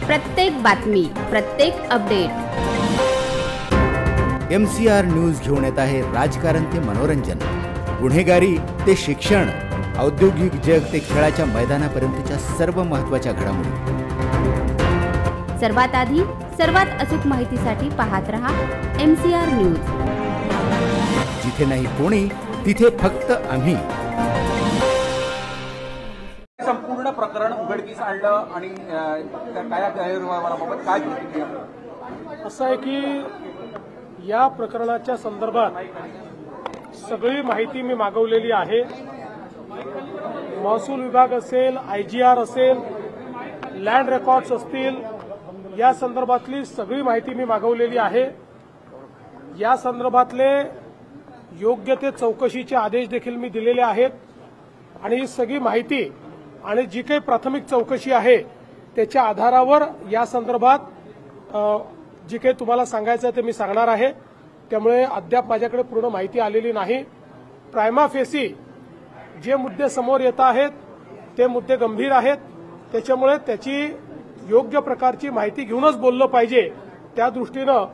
प्रत्येक बातमी, प्रत्येक अपडेट MCR न्यूज घेऊन येत आहे राजकारण ते मनोरंजन, गुन्हेगारी ते शिक्षण, औद्योगिक जग ते खेळाच्या मैदानापर्यंतच्या सर्व महत्त्वाच्या घडामोडी। सर्वात आधी सर्वात अचूक माहितीसाठी पाहत रहा MCR न्यूज। जिथे नाही कोणी तिथे फक्त आम्ही। संपूर्ण प्रकरण उघडकीस आणलं आणि काय गैरव्यवहाराबाबत काय प्रतिक्रिया? असं आहे की या प्रकरणाच्या संदर्भात सगळी माहिती मी मागवलेली आहे। महसूल विभाग असेल, IGR असेल, लँड रेकॉर्ड्स असतील, या संदर्भातली सगळी माहिती मी मागवलेली आहे। या संदर्भातले योग्य ते चौकशीचे आदेश देखील मी दिलेले आहेत आणि ही सगळी माहिती आणि जी काही प्राथमिक चौकशी आहे त्याच्या आधारावर या संदर्भात जी काही तुम्हाला सांगायचं ते मी सांगणार आहे। त्यामुळे अद्याप माझ्याकडे पूर्ण माहिती आलेली नाही। प्रायमा फेसी जे मुद्दे समोर येत आहेत ते मुद्दे गंभीर आहेत, त्याच्यामुळे त्याची योग्य प्रकारची माहिती घेऊनच बोललं पाहिजे। त्या दृष्टीनं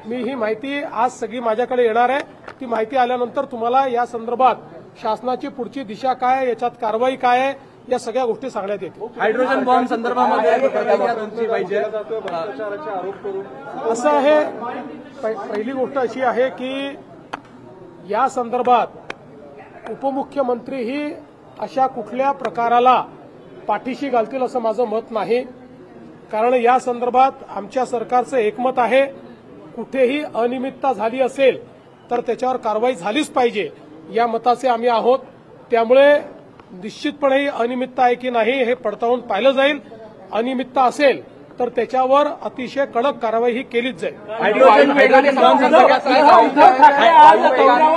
मी ही माहिती आज सगळी माझ्याकडे येणार आहे। ती माहिती आल्यानंतर तुम्हाला या संदर्भात शासनाची पुढची दिशा काय, याच्यात कारवाई काय आहे, या सगळ्या गोष्टी सांगण्यात येतील। हायड्रोजन बॉम्ब संदर्भामध्ये असं आहे, पहिली गोष्ट अशी आहे की या संदर्भात उपमुख्यमंत्रीही अशा कुठल्या प्रकाराला पाठीशी घालतील असं माझं मत नाही। कारण या संदर्भात आमच्या सरकारचं एकमत आहे, कुठेही अनियमितता झाली असेल तर त्याच्यावर कारवाई झालीच पाहिजे, या मताचे आम्ही आहोत। त्यामुळे निश्चितपणे ही अनियमितता आहे की नाही हे पडताळून पाहिलं जाईल। अनियमितता असेल तर त्याच्यावर अतिशय कडक कारवाई ही केलीच जाईल।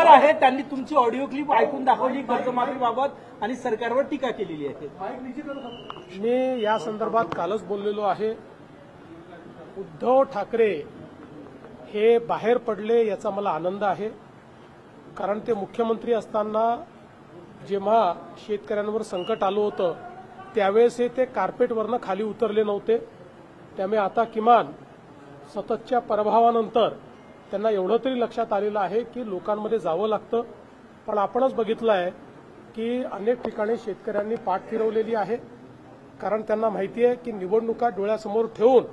आहे, त्यांनी तुमची ऑडिओ क्लिप ऐकून दाखवली कर्जमाफीबाबत आणि सरकारवर टीका केलेली आहे। मी या संदर्भात कालच बोललेलो आहे। उद्धव ठाकरे हे बाहेर पडले याचा मला आनंद आहे, कारण ते मुख्यमंत्री असताना जेव्हा शेतकऱ्यांवर संकट आलं होतं त्यावेळेस ते कार्पेटवरनं खाली उतरले नव्हते। त्यामुळे आता किमान सततच्या पराभवानंतर त्यांना एवढं तरी लक्षात आलेलं आहे की लोकांमध्ये जावं लागतं। पण आपणच बघितलं आहे की अनेक ठिकाणी शेतकऱ्यांनी पाठ फिरवलेली आहे, कारण त्यांना माहिती आहे की निवडणुका डोळ्यासमोर ठेवून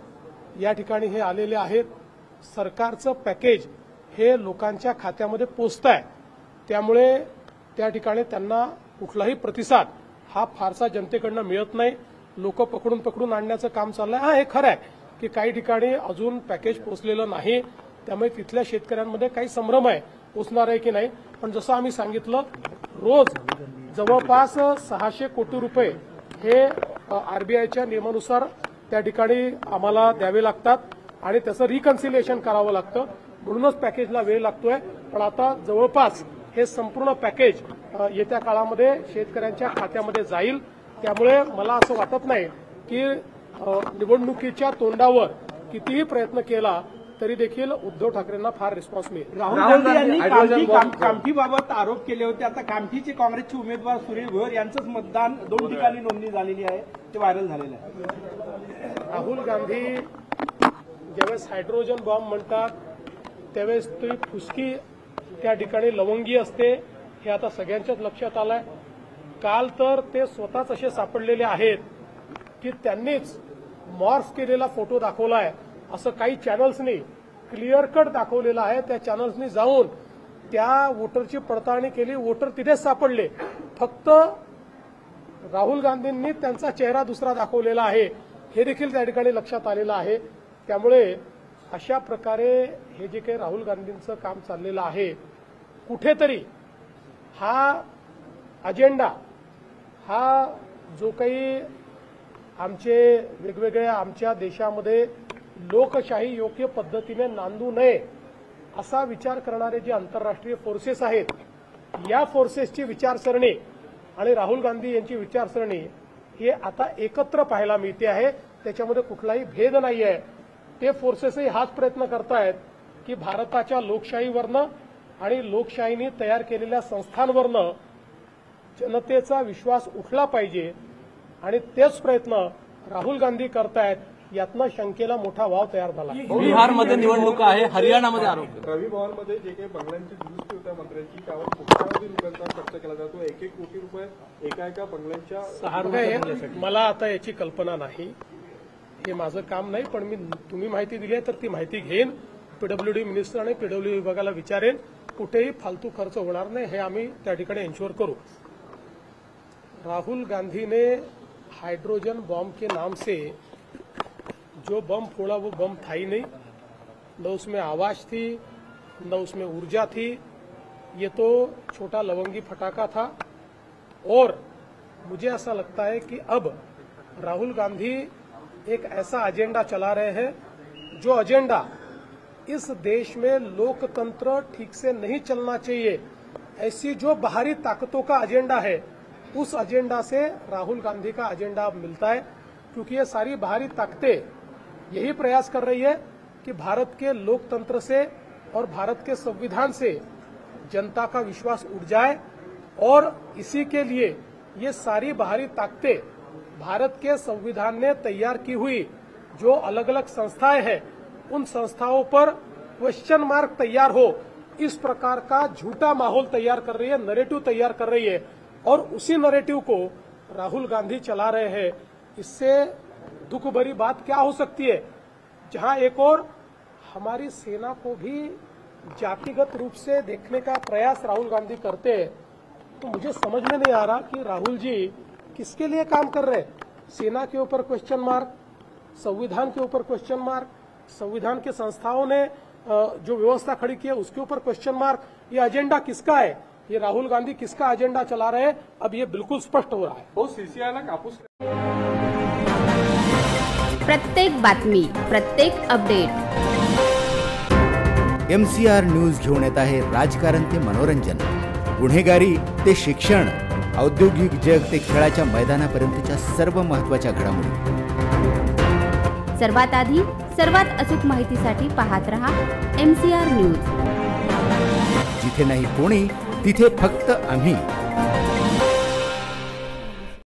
या ठिकाणी हे आलेले आहेत। सरकारचं पॅकेज हे लोकांच्या खात्यामध्ये पोचत आहे, त्यामुळे त्या ठिकाणी त्यांना कुठलाही प्रतिसाद हा फारसा जनतेकडनं मिळत नाही। लोक पकडून आणण्याचं काम चाललंय। हा, हे खरं आहे की काही ठिकाणी अजून पॅकेज पोचलेलं नाही, त्यामुळे तिथल्या शेतकऱ्यांमध्ये काही संभ्रम आहे पोचणार आहे की नाही। पण जसं आम्ही सांगितलं, रोज जवळपास 600 कोटी रुपये हे RBIच्या नियमानुसार त्या ठिकाणी आम्हाला द्यावे लागतात आणि त्याचं रिकन्सिलिएशन करावं लागतं, म्हणूनच पॅकेजला वेळ लागतोय। पण आता जवळपास हे संपूर्ण पॅकेज येत्या काळामध्ये शेतकऱ्यांच्या खात्यामध्ये जाईल। त्यामुळे मला असं वाटत नाही की निवडणुकीच्या तोंडावर कितीही प्रयत्न केला तरी देखील उद्धव ठाकरेंना फार रिस्पॉन्स मिळेल। राहुल गांधी यांनी कामठीबाबत आरोप केले होते। आता कामठीचे काँग्रेसचे उमेदवार सुनील भोयर यांचंच मतदान 2 ठिकाणी नोंदणी झालेली आहे, ते व्हायरल झालेलं आहे। राहुल गांधी ज्यावेळेस हायड्रोजन बॉम्ब म्हणतात त्यावेळेस ती फुसकी त्या ठिकाणी लवंगी असते, हे आता सगळ्यांच्याच लक्षात आलंय। काल तर ते स्वतःच असे सापडलेले आहेत की त्यांनीच मॉर्फ केलेला फोटो दाखवलाय असं काही चॅनल्सनी क्लिअर कट दाखवलेला आहे। त्या चॅनल्सनी जाऊन त्या वोटरची पडताळणी केली, वोटर तिथेच सापडले, फक्त राहुल गांधींनी त्यांचा चेहरा दुसरा दाखवलेला आहे, हे देखील त्या ठिकाणी लक्षात आलेलं आहे। त्यामुळे अशा प्रकारे हे जे काही राहुल गांधींचं काम चाललेलं आहे, कुठेतरी हा अजेंडा, हा जो काही आमचे वेगवेगळ्या आमच्या देशामध्ये लोकशाही योग्य पद्धतीने नांदू नये असा विचार करणारे जे आंतरराष्ट्रीय फोर्सेस आहेत, या फोर्सेसची विचारसरणी आणि राहुल गांधी यांची विचारसरणी हे आता एकत्र पाहायला मिळते आहे। त्याच्यामध्ये कुठलाही भेद नाही आहे। ते फोर्सेसही हाच प्रयत्न करतायत की भारताच्या लोकशाहीवरनं आणि लोकशाहीने तयार केलेल्या संस्थांवरनं जनतेचा विश्वास उठला पाहिजे आणि तेच प्रयत्न राहुल गांधी करतायत। यातनं शंकेला मोठा वाव तयार झाला. बिहारमध्ये निवडणुका आहे, हरियाणामध्ये आरोप. रवी भवनमध्ये जे काही बंगल्यांची दुरुस्ती होत्या मंत्र्यांची त्यावर कोट्यावधी रुपयांचा खर्च केला जातो. 1-1 कोटी रुपये एका बंगल्यांच्या मला आता याची कल्पना नाही, हे माझं काम नाही. पण तुम्ही माहिती दिली आहे तर ती माहिती घेईन, पीडब्ल्यूडी मिनिस्टर आणि पीडब्ल्यूडी विभागाला विचारेन. कुठेही फालतू खर्च होणार नाही हे आम्ही त्या ठिकाणी एन्श्योर करू. राहुल गांधी ने हाइड्रोजन बम के नाम से जो बम फोड़ा वो बम था ही नहीं, न उसमें आवाज थी न उसमें ऊर्जा थी. ये तो छोटा लवंगी फटाका था. और मुझे ऐसा लगता है कि अब राहुल गांधी एक ऐसा एजेंडा चला रहे हैं जो एजेंडा इस देश में लोकतंत्र ठीक से नहीं चलना चाहिए, ऐसी जो बाहरी ताकतों का एजेंडा है उस एजेंडा से राहुल गांधी का एजेंडा मिलता है. क्योंकि ये सारी बाहरी ताकतें यही प्रयास कर रही है कि भारत के लोकतंत्र से और भारत के संविधान से जनता का विश्वास उठ जाए. और इसी के लिए ये सारी बाहरी ताकतें भारत के संविधान ने तैयार की हुई जो अलग अलग संस्थाएं हैं उन संस्थाओं पर क्वेश्चन मार्क तैयार हो, इस प्रकार का झूठा माहौल तैयार कर रही है, नैरेटिव तैयार कर रही है. और उसी नैरेटिव को राहुल गांधी चला रहे हैं. इससे दुख भरी बात क्या हो सकती है, जहां एक और हमारी सेना को भी जातिगत रूप से देखने का प्रयास राहुल गांधी करते हैं. तो मुझे समझ में नहीं आ रहा कि राहुल जी किसके लिए काम कर रहे हैं. सेना के ऊपर क्वेश्चन मार्क, संविधान के ऊपर क्वेश्चन मार्क, संविधान के संस्थाओं ने जो व्यवस्था खड़ी की है उसके ऊपर क्वेश्चन मार्क. ये एजेंडा किसका है, ये राहुल गांधी किसका एजेंडा चला रहे हैं, अब ये बिल्कुल स्पष्ट हो रहा है. हो सीसीआयला कापूस प्रत्येक बातमी, प्रत्येक अपडेट MCR न्यूज घेऊन येत आहे राजकारण ते मनोरंजन, गुन्हेगारी ते शिक्षण, औद्योगिक जग ते खेळाच्या मैदानापर्यंतच्या सर्व महत्त्वाच्या घडामोडी. सर्वात आधी सर्वात अचूक माहितीसाठी पाहत रहा MCR न्यूज. जिथे नाही कोणी तिथे फक्त आम्ही.